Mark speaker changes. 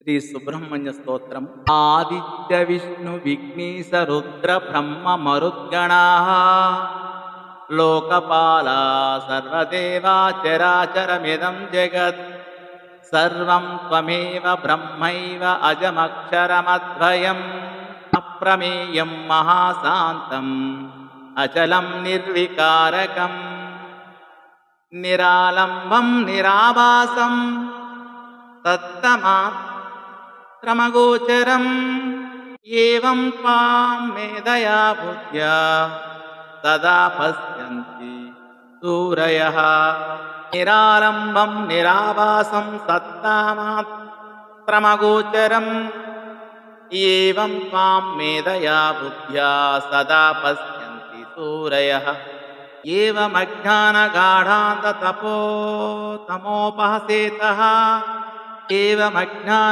Speaker 1: శ్రీ సుబ్రహ్మణ్య స్తోత్రం. ఆదిత్య విష్ణు విఘ్నేశ రుద్ర బ్రహ్మ మరుద్గణా లోకపాలా సర్వదేవా చరాచరమిదం జగత్ సర్వం త్వమేవ బ్రహ్మైవ అజమక్షరమద్వయం అప్రమేయం మహాశాంతం అచలం నిర్వికారకం నిరాలంబం నిరాభాసం తత్తమాత్రమగోచరం ఏవం త్వాం మేధయా బుద్ధ్యా సదా పశ్యంతి సూరయః. నిరాలంబం నిరాభాసం సత్తమాత్రమగోచరం ఏవం త్వాం మేధయా బుద్ధ్యా సదా పశ్యంతి సూరయః. ఏవమజ్ఞానగాఢాంధతపో తమోపహసేతః ఏవమజ్ఞాన